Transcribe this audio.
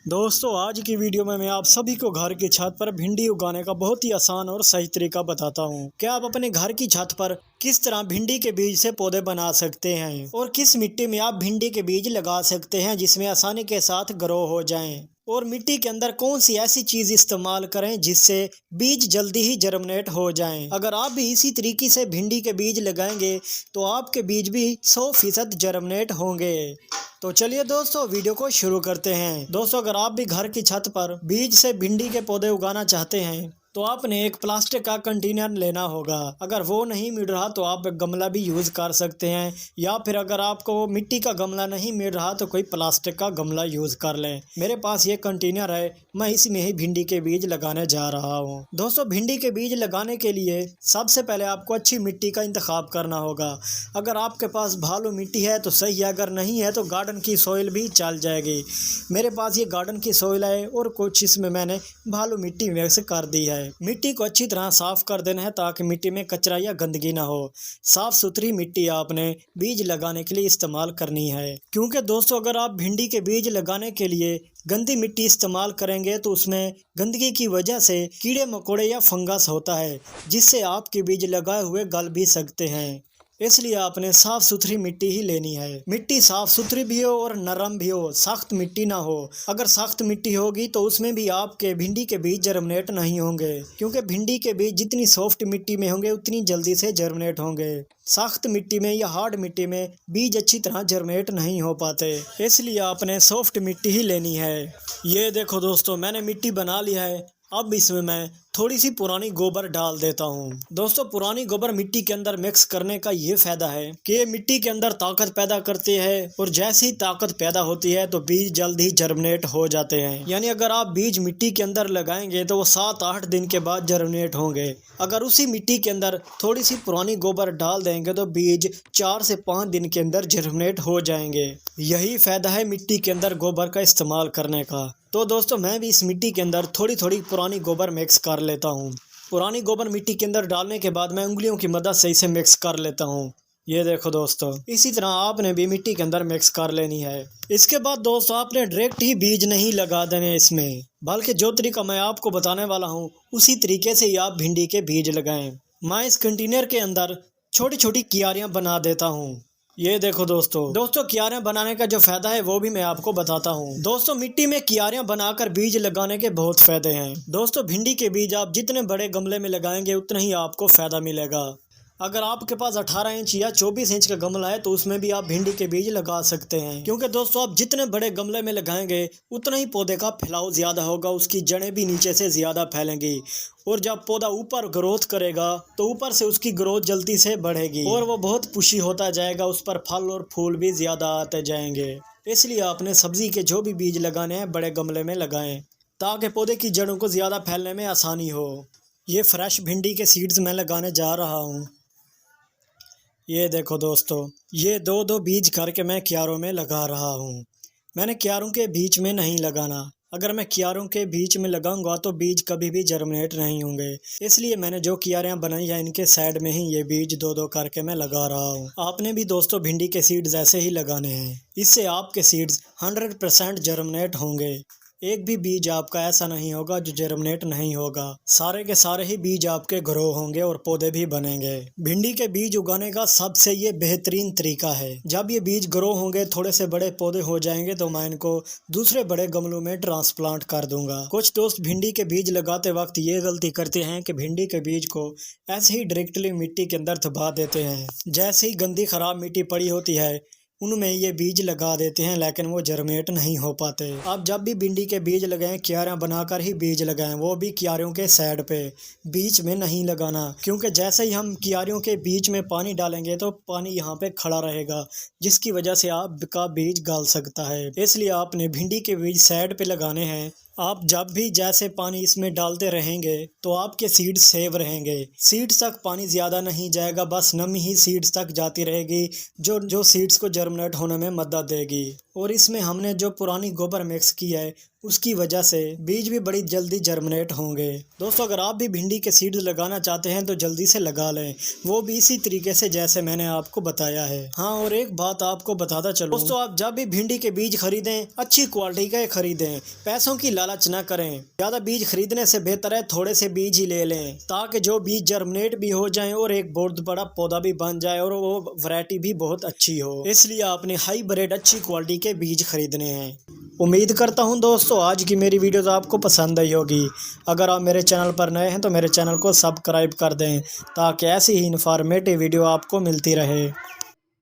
दोस्तों आज की वीडियो में मैं आप सभी को घर की छत पर भिंडी उगाने का बहुत ही आसान और सही तरीका बताता हूं। क्या आप अपने घर की छत पर किस तरह भिंडी के बीज से पौधे बना सकते हैं और किस मिट्टी में आप भिंडी के बीज लगा सकते हैं जिसमें आसानी के साथ ग्रो हो जाएं। और मिट्टी के अंदर कौन सी ऐसी चीज इस्तेमाल करें जिससे बीज जल्दी ही जर्मिनेट हो जाएं। अगर आप भी इसी तरीके से भिंडी के बीज लगाएंगे तो आपके बीज भी 100% जर्मिनेट होंगे। तो चलिए दोस्तों वीडियो को शुरू करते हैं। दोस्तों अगर आप भी घर की छत पर बीज से भिंडी के पौधे उगाना चाहते हैं तो आपने एक प्लास्टिक का कंटेनर लेना होगा। अगर वो नहीं मिल रहा तो आप गमला भी यूज़ कर सकते हैं, या फिर अगर आपको मिट्टी का गमला नहीं मिल रहा तो कोई प्लास्टिक का गमला यूज़ कर लें। मेरे पास ये कंटेनर है, मैं इसमें ही भिंडी के बीज लगाने जा रहा हूँ। दोस्तों भिंडी के बीज लगाने के लिए सबसे पहले आपको अच्छी मिट्टी का इंतखाब करना होगा। अगर आपके पास भालू मिट्टी है तो सही है, अगर नहीं है तो गार्डन की सॉइल भी चल जाएगी। मेरे पास ये गार्डन की सॉइल है और कुछ इसमें मैंने भालू मिट्टी मिक्स कर दी है। मिट्टी को अच्छी तरह साफ कर देना है ताकि मिट्टी में कचरा या गंदगी ना हो। साफ सुथरी मिट्टी आपने बीज लगाने के लिए इस्तेमाल करनी है, क्योंकि दोस्तों अगर आप भिंडी के बीज लगाने के लिए गंदी मिट्टी इस्तेमाल करेंगे तो उसमें गंदगी की वजह से कीड़े मकोड़े या फंगस होता है, जिससे आपके बीज लगाए हुए गल भी सकते हैं। इसलिए आपने साफ सुथरी मिट्टी ही लेनी है। मिट्टी साफ सुथरी भी हो और नरम भी हो, सख्त मिट्टी ना हो। अगर सख्त मिट्टी होगी तो उसमें भी आपके भिंडी के बीज जर्मिनेट नहीं होंगे, क्योंकि भिंडी के बीज जितनी सॉफ्ट मिट्टी में होंगे उतनी जल्दी से जर्मिनेट होंगे। सख्त मिट्टी में या हार्ड मिट्टी में बीज अच्छी तरह जर्मिनेट नहीं हो पाते, इसलिए आपने सॉफ्ट मिट्टी ही लेनी है। ये देखो दोस्तों मैंने मिट्टी बना लिया है। अब इसमें मैं थोड़ी सी पुरानी गोबर डाल देता हूँ। दोस्तों पुरानी गोबर मिट्टी के अंदर मिक्स करने का ये फायदा है कि ये मिट्टी के अंदर ताकत पैदा करती है, और जैसे ही ताकत पैदा होती है तो बीज जल्द ही जर्मिनेट हो जाते हैं। यानी अगर आप बीज मिट्टी के अंदर लगाएंगे तो वो 7-8 दिन के बाद जर्मिनेट होंगे। अगर उसी मिट्टी के अंदर थोड़ी सी पुरानी गोबर डाल देंगे तो बीज 4 से 5 दिन के अंदर जर्मिनेट हो जाएंगे। यही फायदा है मिट्टी के अंदर गोबर का इस्तेमाल करने का। तो दोस्तों मैं भी इस मिट्टी के अंदर थोड़ी थोड़ी पुरानी गोबर मिक्स कर लेता हूँ। पुरानी गोबर मिट्टी के अंदर डालने के बाद मैं उंगलियों की मदद से इसे मिक्स कर लेता हूँ। ये देखो दोस्तों इसी तरह आपने भी मिट्टी के अंदर मिक्स कर लेनी है। इसके बाद दोस्तों आपने डायरेक्ट ही बीज नहीं लगा देने इसमें, बल्कि जो तरीका मैं आपको बताने वाला हूँ उसी तरीके से ही आप भिंडी के बीज लगाएं। मैं इस कंटेनर के अंदर छोटी छोटी क्यारियाँ बना देता हूँ। ये देखो दोस्तों क्यारियां बनाने का जो फायदा है वो भी मैं आपको बताता हूँ। दोस्तों मिट्टी में क्यारियां बनाकर बीज लगाने के बहुत फायदे हैं। दोस्तों भिंडी के बीज आप जितने बड़े गमले में लगाएंगे उतना ही आपको फायदा मिलेगा। अगर आपके पास 18 इंच या 24 इंच का गमला है तो उसमें भी आप भिंडी के बीज लगा सकते हैं, क्योंकि दोस्तों आप जितने बड़े गमले में लगाएंगे उतना ही पौधे का फैलाव ज़्यादा होगा, उसकी जड़ें भी नीचे से ज़्यादा फैलेंगी, और जब पौधा ऊपर ग्रोथ करेगा तो ऊपर से उसकी ग्रोथ जल्दी से बढ़ेगी और वो बहुत पुशी होता जाएगा, उस पर फल और फूल भी ज़्यादा आते जाएंगे। इसलिए आपने सब्ज़ी के जो भी बीज लगाने हैं बड़े गमले में लगाएं ताकि पौधे की जड़ों को ज़्यादा फैलने में आसानी हो। ये फ्रेश भिंडी के सीड्स मैं लगाने जा रहा हूँ। ये देखो दोस्तों ये 2-2 बीज करके मैं क्यारों में लगा रहा हूँ। मैंने क्यारों के बीच में नहीं लगाना। अगर मैं क्यारों के बीच में लगाऊंगा तो बीज कभी भी जर्मिनेट नहीं होंगे, इसलिए मैंने जो क्यारियाँ बनाई है इनके साइड में ही ये बीज 2-2 करके मैं लगा रहा हूँ। आपने भी दोस्तों भिंडी के सीड्स ऐसे ही लगाने हैं, इससे आपके सीड्स 100% जर्मिनेट होंगे। एक भी बीज आपका ऐसा नहीं होगा जो जर्मिनेट नहीं होगा। सारे के सारे ही बीज आपके ग्रो होंगे और पौधे भी बनेंगे। भिंडी के बीज उगाने का सबसे ये बेहतरीन तरीका है। जब ये बीज ग्रो होंगे थोड़े से बड़े पौधे हो जाएंगे तो मैं इनको दूसरे बड़े गमलों में ट्रांसप्लांट कर दूंगा। कुछ दोस्त भिंडी के बीज लगाते वक्त ये गलती करते हैं कि भिंडी के बीज को ऐसे ही डायरेक्टली मिट्टी के अंदर दबा देते हैं। जैसे ही गंदी खराब मिट्टी पड़ी होती है उनमें ये बीज लगा देते हैं, लेकिन वो जर्मिनेट नहीं हो पाते। आप जब भी भिंडी के बीज लगाएं क्यारियां बनाकर ही बीज लगाएं, वो भी क्यारियों के साइड पे, बीच में नहीं लगाना, क्योंकि जैसे ही हम क्यारियों के बीच में पानी डालेंगे तो पानी यहाँ पे खड़ा रहेगा, जिसकी वजह से आपका बीज गल सकता है। इसलिए आपने भिंडी के बीज साइड पे लगाने हैं। आप जब भी जैसे पानी इसमें डालते रहेंगे तो आपके सीड्स सेव रहेंगे। सीड्स तक पानी ज़्यादा नहीं जाएगा, बस नमी ही सीड्स तक जाती रहेगी जो सीड्स को जर्मिनेट होने में मदद देगी। और इसमें हमने जो पुरानी गोबर मिक्स की है उसकी वजह से बीज भी बड़ी जल्दी जर्मिनेट होंगे। दोस्तों, अगर आप भी भिंडी के सीड्स लगाना चाहते हैं तो जल्दी से लगा लें, वो भी इसी तरीके से जैसे मैंने आपको बताया है। हाँ, और एक बात आपको बताता चलूं दोस्तों, आप जब भी भिंडी के बीज खरीदें अच्छी क्वालिटी के खरीदें, पैसों की लालच न करें। ज़्यादा बीज खरीदने से बेहतर है थोड़े से बीज ही ले लें, ताकि जो बीज जर्मिनेट भी हो जाए और एक बहुत बड़ा पौधा भी बन जाए और वो वैरायटी भी बहुत अच्छी हो। इसलिए आपने हाईब्रिड अच्छी क्वालिटी के बीज खरीदने हैं। उम्मीद करता हूं दोस्तों आज की मेरी वीडियोस आपको पसंद आई होगी। अगर आप मेरे चैनल पर नए हैं तो मेरे चैनल को सब्सक्राइब कर दें, ताकि ऐसी ही इन्फॉर्मेटिव वीडियो आपको मिलती रहे।